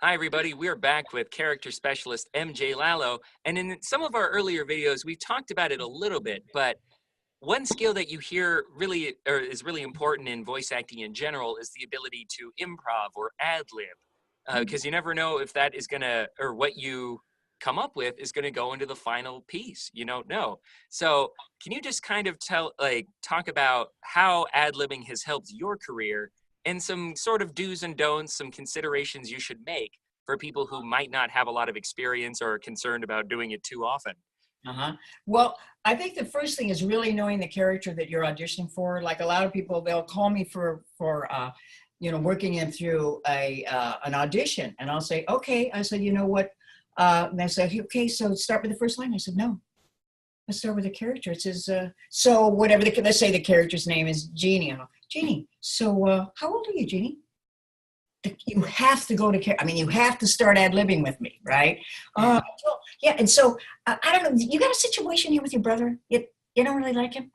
Hi, everybody. We're back with character specialist MJ Lallo. And in some of our earlier videos, we've talked about it a little bit, but one skill that you hear really or is really important in voice acting in general is the ability to improv or ad lib, because you never know if that is going to, or what you come up with is going to go into the final piece. You don't know. So can you just kind of talk about how ad libbing has helped your career and some sort of do's and don'ts, some considerations you should make for people who might not have a lot of experience or are concerned about doing it too often? Well, I think the first thing is really knowing the character that you're auditioning for. Like a lot of people, they'll call me for working in through an audition, and I'll say, okay. I said, you know what? And they say, okay, so start with the first line. I said, no, let's start with the character. It says, so whatever. Let's say the character's name is Jeannie. Jeannie. So how old are you, Jeannie? You have to go to, you have to start ad libbing with me, right? Yeah, and so I don't know. You got a situation here with your brother. You don't really like him.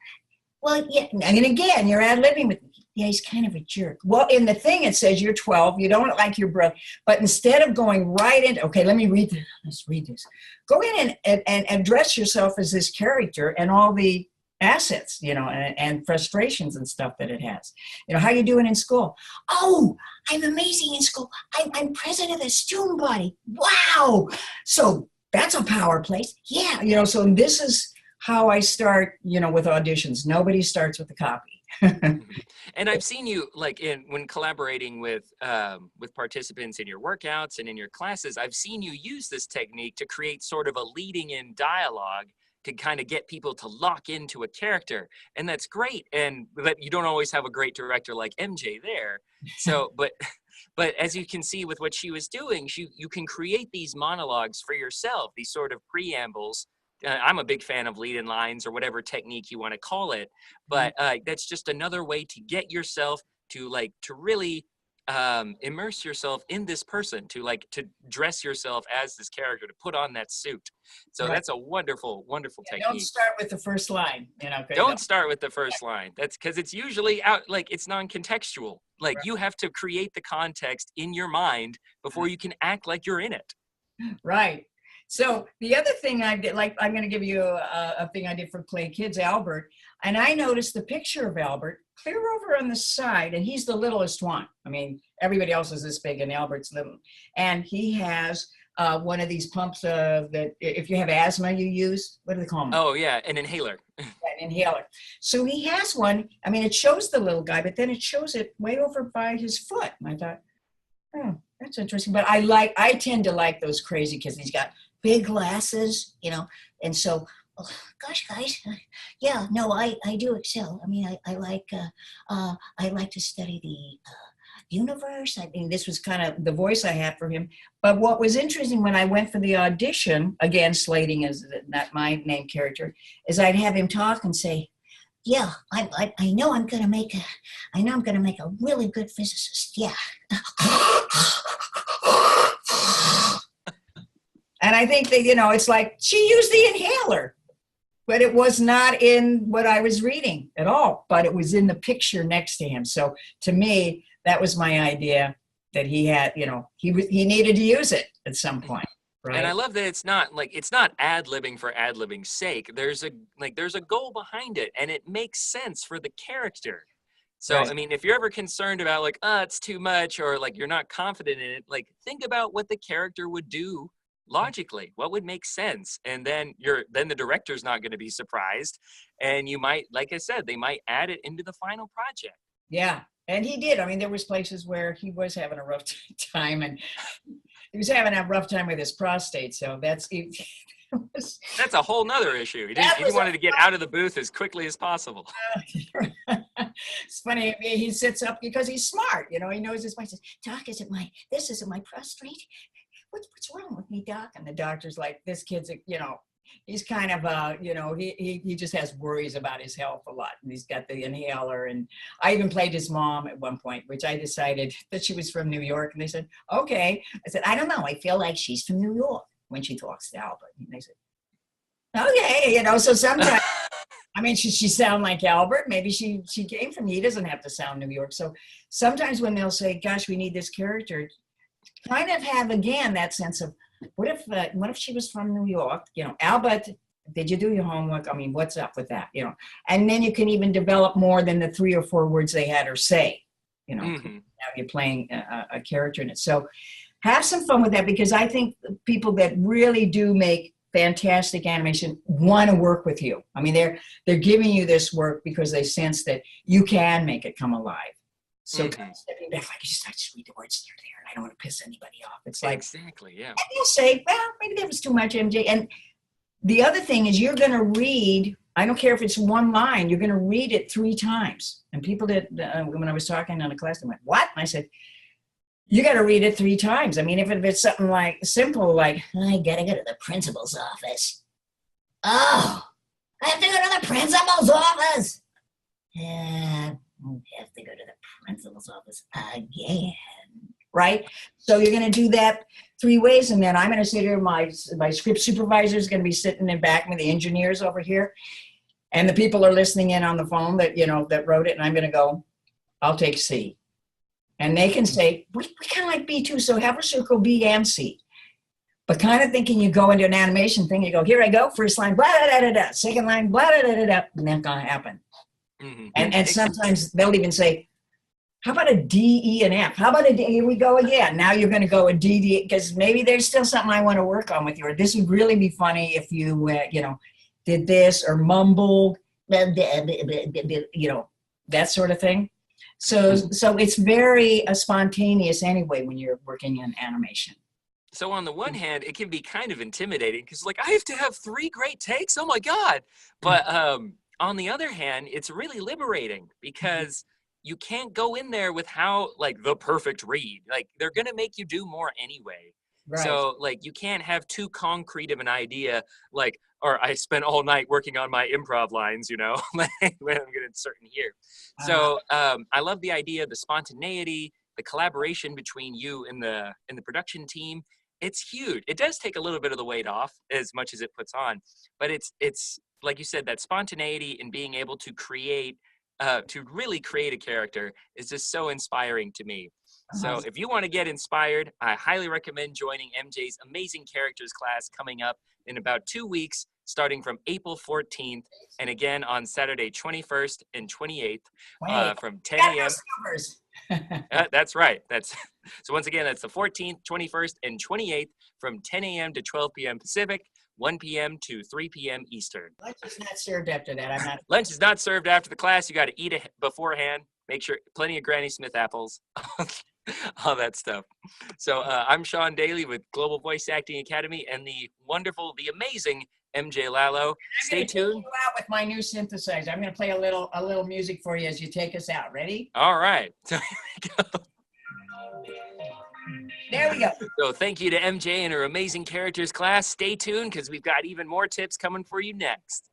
Well, yeah, and again, you're ad libbing with me. Yeah, he's kind of a jerk. Well, in the thing it says you're 12. You don't like your brother, but instead of going right into, okay, let me read this. Let's read this. Go in and address yourself as this character and all the assets, and frustrations and stuff that it has. How you doing in school? Oh, I'm amazing in school. I'm president of the student body. Wow. So that's a power place. Yeah. So this is how I start, with auditions. Nobody starts with the copy. And I've seen you when collaborating with participants in your workouts and in your classes, I've seen you use this technique to create sort of a leading in dialogue to kind of get people to lock into a character. And that's great. But you don't always have a great director like MJ there. So, but as you can see with what she was doing, you can create these monologues for yourself, these sort of preambles. I'm a big fan of lead-in lines or whatever technique you want to call it. But that's just another way to get yourself to really immerse yourself in this person, to dress yourself as this character, to put on that suit. So right. That's a wonderful, wonderful technique. Don't start with the first line. Don't start with the first line. That's because it's usually out, it's non-contextual. Right. You have to create the context in your mind before you can act like you're in it. Right. So the other thing I did, I'm going to give you a thing I did for Play Kids, Albert, and I noticed the picture of Albert clear over on the side, and he's the littlest one. Everybody else is this big, and Albert's little. And he has one of these pumps that if you have asthma, you use. What do they call them? Oh, yeah, an inhaler. Yeah, an inhaler. So he has one. It shows the little guy, but then it shows it way over by his foot. And I thought, oh, that's interesting. But I tend to like those crazy kids. He's got big glasses, and so, gosh, guys, yeah, no, I do excel. I like to study the universe. This was kind of the voice I had for him. But what was interesting when I went for the audition, again, slating is not my name character, is I'd have him talk and say, yeah, I know I'm gonna make a really good physicist. Yeah. And I think that, it's like she used the inhaler, but it was not in what I was reading at all, but it was in the picture next to him. So to me, that was my idea that he had, he needed to use it at some point. Right? And I love that it's not ad-libbing for ad-libbing's sake. There's a goal behind it, and it makes sense for the character. So, right. If you're ever concerned about it's too much, or you're not confident in it, think about what the character would do logically, what would make sense, and then the director's not going to be surprised, and you might, like I said, they might add it into the final project. Yeah, and he did. There was places where he was having a rough time, and he was having a rough time with his prostate. So that's a whole nother issue. He wanted to get out of the booth as quickly as possible. It's funny. He sits up because he's smart. He knows his wife says, "Doc, this isn't my prostate. What's wrong with me, Doc?" And the doctor's like, this kid's, he's kind of, he just has worries about his health a lot. And he's got the inhaler. And I even played his mom at one point, which I decided that she was from New York. And they said, okay. I said, I don't know. I feel like she's from New York when she talks to Albert. And they said, okay. So sometimes, she sound like Albert. Maybe she came from, he doesn't have to sound New York. So sometimes when they'll say, gosh, we need this character, kind of have again that sense of what if she was from New York? You know, Albert, did you do your homework? I mean, what's up with that? You know, and then you can even develop more than the 3 or 4 words they had her say. You know, Mm-hmm. now you're playing a character in it. So have some fun with that, because I think people that really do make fantastic animation want to work with you. I mean, they're giving you this work because they sense that you can make it come alive. So kind of stepping back, like, I just read the words there, and I don't want to piss anybody off. It's like, Exactly, yeah. and you'll say, well, maybe that was too much, MJ. And the other thing is, you're going to read, I don't care if it's one line, you're going to read it 3 times. And people that, when I was talking in a class, they went, what? And I said, you got to read it 3 times. I mean, if it's something like simple, like, I got to go to the principal's office. Oh, I have to go to the principal's office. Yeah, I have to go to the principal's office again. Right? So you're going to do that 3 ways. And then I'm going to sit here, my script supervisor is going to be sitting in back with the engineers over here. And the people are listening in on the phone that, you know, that wrote it. And I'm going to go, I'll take C. And they can say, we kind of like B too, so have a circle B and C. But kind of thinking you go into an animation thing, you go, here I go, first line, blah, da, da, da, second line, blah, da, da, da, da, and that's going to happen. Mm-hmm. And sometimes they'll even say, how about a D, E, and F? How about a D? Here we go again. Now you're going to go a D, D, because maybe there's still something I want to work on with you, or this would really be funny if you, you know, did this or mumbled, you know, that sort of thing. So it's very spontaneous anyway when you're working in animation. So on the one hand, it can be kind of intimidating because, like, I have to have 3 great takes. Oh my God. But on the other hand, it's really liberating because you can't go in there with like the perfect read. Like, they're going to make you do more anyway. Right. So, like, you can't have too concrete of an idea, like, or I spent all night working on my improv lines, you know, when I'm going to insert in here. So I love the idea, the spontaneity, the collaboration between you and the production team. It's huge. It does take a little bit of the weight off as much as it puts on, but it's like you said, that spontaneity and being able to create, to really create a character is just so inspiring to me. So if you want to get inspired, I highly recommend joining MJ's Amazing Characters class coming up in about 2 weeks, starting from April 14th, and again on Saturday 21st and 28th from 10 a.m. That's right. So once again, that's the 14th, 21st, and 28th from 10 a.m. to 12 p.m. Pacific, 1 p.m. to 3 p.m. Eastern. Lunch is not served after that. Lunch is not served after the class. You got to eat it beforehand. Make sure plenty of Granny Smith apples. All that stuff. So I'm Sean Daly with Global Voice Acting Academy and the wonderful, the amazing MJ Lallo. Stay tuned. You out with my new synthesizer. I'm going to play a little music for you as you take us out. Ready? All right. So here we go. There we go. So thank you to MJ and her Amazing Characters class. Stay tuned because we've got even more tips coming for you next.